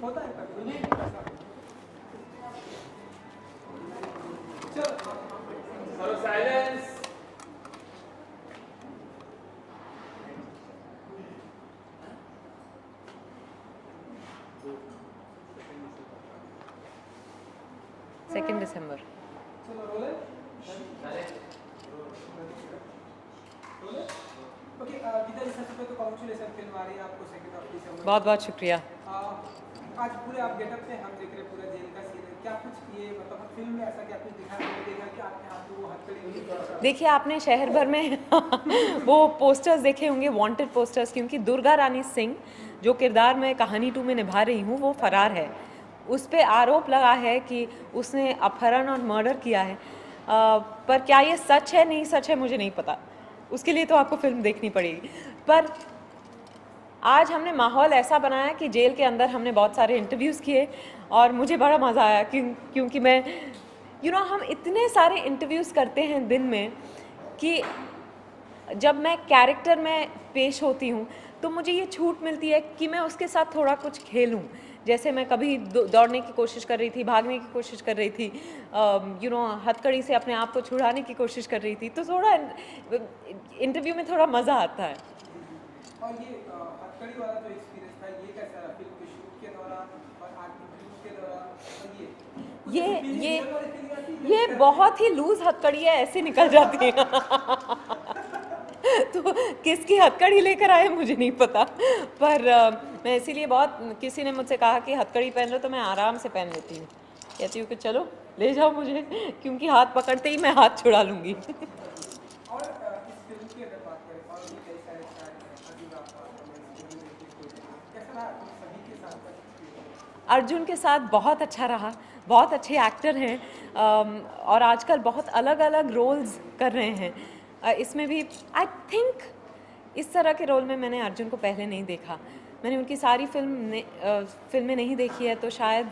होता है कभी नहीं चलो साइलेंस। सेकेंड दिसंबर। चलो रोले रोले। ओके गीता जी, सबसे पहले तो कांग्रेचुलेशन, फिल्म आ रही है आपको 2 दिसंबर। बहुत बहुत शुक्रिया। आज पूरे आप गेटअप से हम देख रहे हैं, पूरा जेल का सीन है, क्या कुछ ये मतलब फिल्म में ऐसा क्या कुछ दिखा देखा कि आपके हाथ में वो हथकड़ी? देखिए, आपने शहर भर में वो पोस्टर्स देखे होंगे, वांटेड पोस्टर्स, क्योंकि दुर्गा रानी सिंह जो किरदार मैं कहानी 2 में निभा रही हूँ वो फरार है। उस पे आरोप लगा है कि उसने अपहरण और मर्डर किया है। पर क्या ये सच है नहीं सच है मुझे नहीं पता, उसके लिए तो आपको फिल्म देखनी पड़ेगी। पर आज हमने माहौल ऐसा बनाया कि जेल के अंदर हमने बहुत सारे इंटरव्यूज़ किए और मुझे बड़ा मज़ा आया क्योंकि मैं हम इतने सारे इंटरव्यूज़ करते हैं दिन में कि जब मैं कैरेक्टर में पेश होती हूँ तो मुझे ये छूट मिलती है कि मैं उसके साथ थोड़ा कुछ खेलूँ। जैसे मैं कभी दौड़ने की कोशिश कर रही थी, भागने की कोशिश कर रही थी, हथकड़ी से अपने आप को छुड़ाने की कोशिश कर रही थी, तो थोड़ा इंटरव्यू में थोड़ा मज़ा आता है। और ये हथकड़ी वाला जो एक्सपीरियंस था, ये कैसा रहा फिल्म के शूट के दौरान और आज इंटरव्यू के दौरान? और ये बहुत ही लूज हथकड़ी है, ऐसे निकल जाती है। तो किसकी हथकड़ी लेकर आए मुझे नहीं पता, पर मैं इसीलिए किसी ने मुझसे कहा कि हथकड़ी पहन लो, तो मैं आराम से पहन लेती हूँ। कहती हूँ कि चलो ले जाओ मुझे, क्योंकि हाथ पकड़ते ही मैं हाथ छुड़ा लूँगी। और इस फिल्म की अगर बात करें, और भी कई सारे स्टार हैं, अभी कैसा रहा सभी के साथ? अर्जुन के साथ बहुत अच्छा रहा, बहुत अच्छे एक्टर हैं और आजकल बहुत अलग अलग रोल्स कर रहे हैं। इसमें भी आई थिंक इस तरह के रोल में मैंने अर्जुन को पहले नहीं देखा। मैंने उनकी सारी फिल्में नहीं देखी है, तो शायद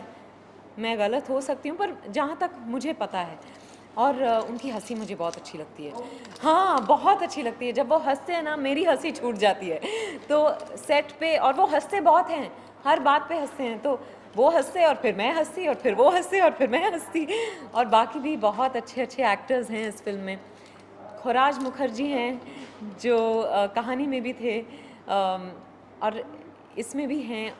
मैं गलत हो सकती हूँ, पर जहाँ तक मुझे पता है, और उनकी हंसी मुझे बहुत अच्छी लगती है। हाँ, बहुत अच्छी लगती है। जब वो हंसते हैं ना, मेरी हंसी छूट जाती है। तो सेट पे, और वो हंसते बहुत हैं, हर बात पे हंसते हैं, तो वो हंसते और फिर मैं हंसती और फिर वो हंसते और फिर मैं हंसती। और बाकी भी बहुत अच्छे अच्छे एक्टर्स हैं इस फिल्म में। खुराज मुखर्जी हैं जो कहानी में भी थे और इसमें भी हैं।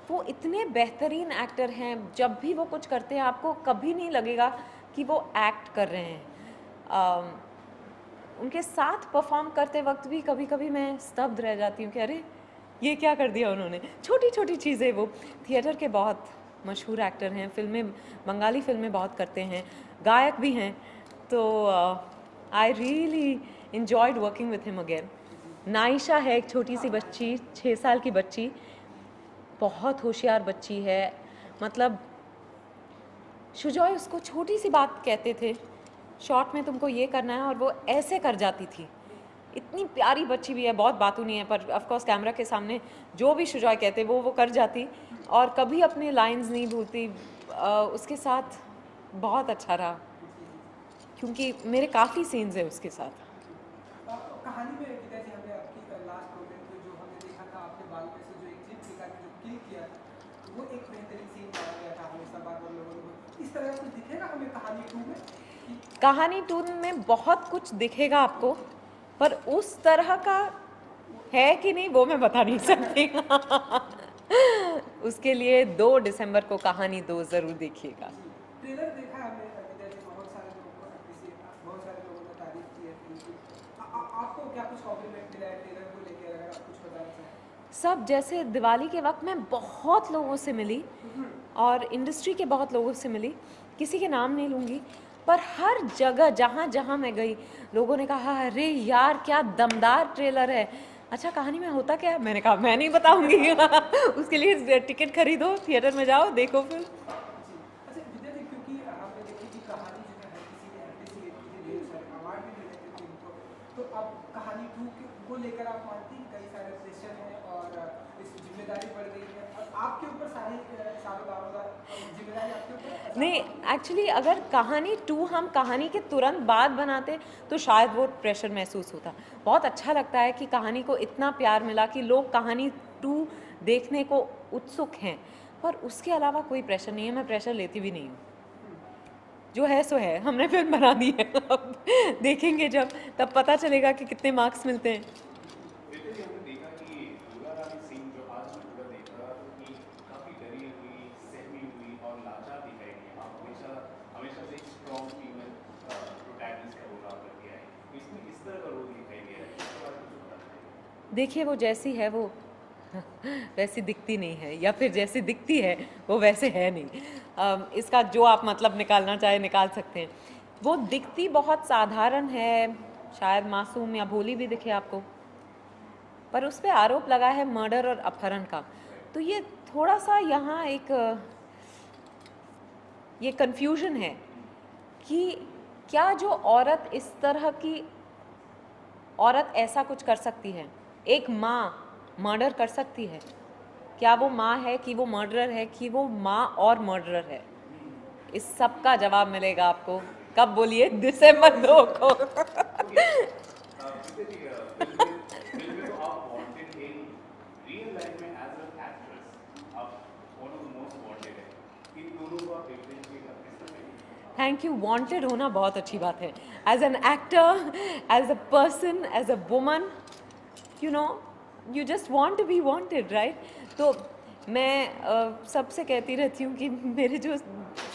वो इतने बेहतरीन एक्टर हैं, जब भी वो कुछ करते हैं आपको कभी नहीं लगेगा कि वो एक्ट कर रहे हैं। उनके साथ परफॉर्म करते वक्त भी कभी कभी मैं स्तब्ध रह जाती हूँ कि अरे ये क्या कर दिया उन्होंने। छोटी छोटी चीज़ें। वो थिएटर के बहुत मशहूर एक्टर हैं, बंगाली फिल्में बहुत करते हैं, गायक भी हैं। तो I really enjoyed working with him again. Naisha है एक छोटी सी बच्ची, 6 साल की बच्ची, बहुत होशियार बच्ची है। मतलब शुजॉय उसको छोटी सी बात कहते थे, शॉर्ट में तुमको ये करना है, और वो ऐसे कर जाती थी। इतनी प्यारी बच्ची भी है, बहुत बातूनी है, पर ऑफकोर्स कैमरा के सामने जो भी शुजॉय कहते वो कर जाती और कभी अपने लाइंस नहीं भूलती। उसके साथ बहुत अच्छा रहा, क्योंकि मेरे काफ़ी सीन्स हैं उसके साथ। कहानी में गीता जी, हमने आपकी लास्ट प्रोग्राम पे जो हमने देखा था, आपके बाल में से जो एक क्लिप निकाल के जो क्लिक किया था, वो एक बेहतरीन सीन पाया गया था हमेशा बार बार लोगों को। इस तरह कुछ दिखेगा हमें कहानी 2 में? कहानी 2 में बहुत कुछ दिखेगा आपको, पर उस तरह का है कि नहीं वो मैं बता नहीं सकती। उसके लिए 2 दिसंबर को कहानी 2 ज़रूर देखिएगा। ट्रेलर देखा हमने गीता जी, बहुत सारे लोगों ने तारीफ की है फिल्म की। आपको क्या कुछ कॉम्प्लीमेंट मिला है ट्रेलर को लेकर, अगर आप कुछ बताना चाहें? सब, जैसे दिवाली के वक्त मैं बहुत लोगों से मिली और इंडस्ट्री के बहुत लोगों से मिली, किसी के नाम नहीं लूँगी, पर हर जगह जहाँ जहाँ मैं गई लोगों ने कहा अरे यार क्या दमदार ट्रेलर है। अच्छा, कहानी में होता क्या है? मैंने कहा मैं नहीं बताऊंगी। उसके लिए टिकट खरीदो, थिएटर में जाओ, देखो फिल्म। अच्छा विद्या जी, क्योंकि आपने देखी कि कहानी जो है हर किसी ने एप्रिशिएट की थी, ढेर सारे अवार्ड भी मिले थे फिल्म को, तो अब कहानी 2 को लेकर आप मानती हैं कई सारे प्रेशर हैं और इस जिम्मेदारी बढ़ गई है और आपके ऊपर सारी जिम्मेदारी आपके ऊपर? नहीं, एक्चुअली अगर कहानी 2 हम कहानी के तुरंत बाद बनाते तो शायद वो प्रेशर महसूस होता। बहुत अच्छा लगता है कि कहानी को इतना प्यार मिला कि लोग कहानी 2 देखने को उत्सुक हैं, पर उसके अलावा कोई प्रेशर नहीं है, मैं प्रेशर लेती भी नहीं हूँ। जो है सो है, हमने फिल्म बना दी है, अब देखेंगे जब, तब पता चलेगा कि कितने मार्क्स मिलते हैं। हमने देखा कि दुर्गा रानी सिंह जो आज मैं पूरा देखा कि काफी डरी हुई, सहमी हुई और लाचार दिखाई दी। आप हमेशा से एक स्ट्रॉन्ग फीमेल प्रोटैगनिस्ट का रोल आप करके आए, इसमें इस तरह का रोल दिखाई दिया है, इसके बारे में कुछ बताइए। देखिए, वो जैसी है वो वैसी दिखती नहीं है, या फिर जैसी दिखती है वो वैसे है नहीं। इसका जो आप मतलब निकालना चाहे निकाल सकते हैं। वो दिखती बहुत साधारण है, शायद मासूम या भोली भी दिखे आपको, पर उस पर आरोप लगा है मर्डर और अपहरण का। तो ये थोड़ा सा यहाँ एक ये कन्फ्यूजन है कि क्या जो औरत इस तरह की औरत ऐसा कुछ कर सकती है? एक माँ मर्डर कर सकती है? क्या वो माँ है कि वो मर्डरर है कि वो माँ और मर्डरर है? इस सब का जवाब मिलेगा आपको कब, बोलिए? दिसंबर 2 को। Thank you. वांटेड होना बहुत अच्छी बात है। As an actor, as a person, as a woman, you know, you just want to be wanted, right? तो मैं सबसे कहती रहती हूँ कि मेरे जो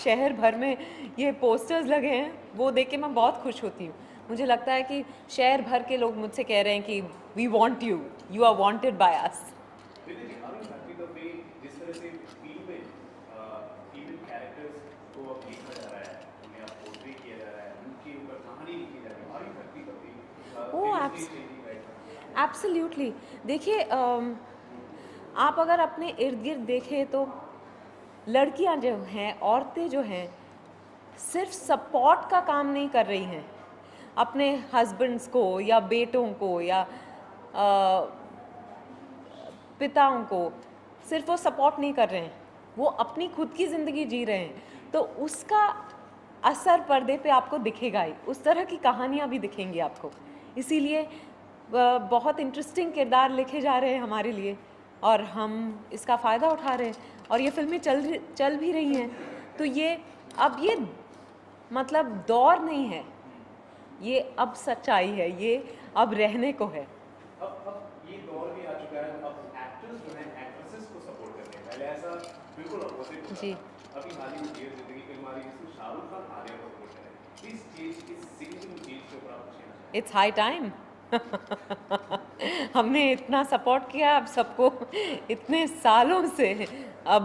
शहर भर में ये पोस्टर्स लगे हैं वो देख के मैं बहुत खुश होती हूँ। मुझे लगता है कि शहर भर के लोग मुझसे कह रहे हैं कि we want you, you are wanted by us. Absolutely. देखिए, आप अगर अपने इर्द गिर्द देखें तो लड़कियां जो हैं, औरतें जो हैं, सिर्फ सपोर्ट का काम नहीं कर रही हैं अपने हस्बैंड्स को या बेटों को या पिताओं को। सिर्फ वो सपोर्ट नहीं कर रहे हैं, वो अपनी खुद की ज़िंदगी जी रहे हैं। तो उसका असर पर्दे पे आपको दिखेगा ही, उस तरह की कहानियाँ भी दिखेंगी आपको। इसीलिए बहुत इंटरेस्टिंग किरदार लिखे जा रहे हैं हमारे लिए और हम इसका फ़ायदा उठा रहे हैं और ये फिल्में चल भी रही हैं। तो ये अब ये मतलब दौर नहीं है, ये अब सच्चाई है, ये अब रहने को है। अब ये दौर भी आ चुका है, अब एक्टर्स जो हैं एक्ट्रेसेस को सपोर्ट करते हैं। पहले ऐसा बिल्कुल अपोजिट होता जी। था। अभी हाल ही में ढेर जिंदगी फिल्म आ रही है जिसमें शाहरुख खान आलिया को सपोर्ट कर रहे हैं। इस चीज, इस सिंगल चीज के ऊपर आप कुछ कहना चाहें? It's high time. हमने इतना सपोर्ट किया अब सबको इतने सालों से, अब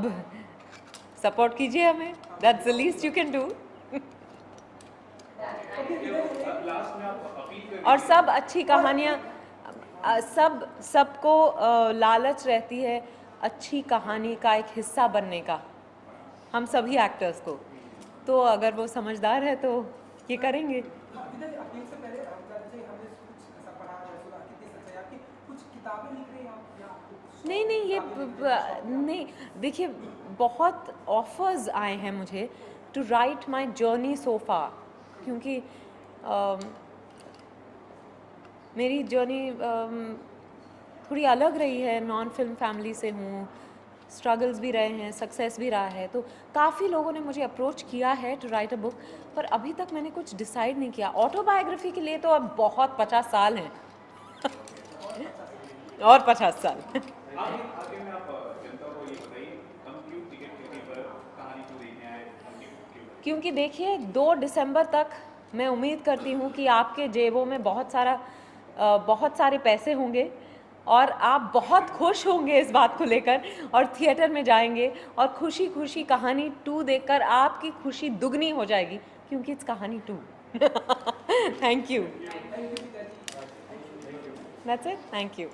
सपोर्ट कीजिए हमें। That's the least you can do. Last में आप अपील करें और सब अच्छी कहानियाँ, सबको लालच रहती है अच्छी कहानी का एक हिस्सा बनने का, हम सभी एक्टर्स को। तो अगर वो समझदार है तो ये करेंगे। अपील से पहले हमने कुछ ऐसा पढ़ा है, सुना कितनी सच्चाई आपकी, कुछ किताबें लिख रहे हैं आप या आपको कुछ नहीं नहीं, ये नहीं, देखिए बहुत ऑफर्स आए हैं मुझे to write my journey so far, क्योंकि मेरी जर्नी थोड़ी अलग रही है। नॉन फिल्म फैमिली से हूँ, स्ट्रगल्स भी रहे हैं, सक्सेस भी रहा है। तो काफ़ी लोगों ने मुझे अप्रोच किया है टू राइट अ बुक, पर अभी तक मैंने कुछ डिसाइड नहीं किया। ऑटोबायोग्राफी के लिए तो अब बहुत 50 साल हैं और 50 साल। आगे में आप जनता को ये बताइए, हम क्यों टिकट खरीदने पर कहानी को देखने आए, हम क्यों? क्योंकि देखिए 2 दिसंबर तक मैं उम्मीद करती हूँ कि आपके जेबों में बहुत सारे पैसे होंगे और आप बहुत खुश होंगे इस बात को लेकर और थिएटर में जाएंगे और खुशी खुशी कहानी 2 देखकर आपकी खुशी दुगनी हो जाएगी, क्योंकि इट्स कहानी 2। Thank you. That's it. Thank you.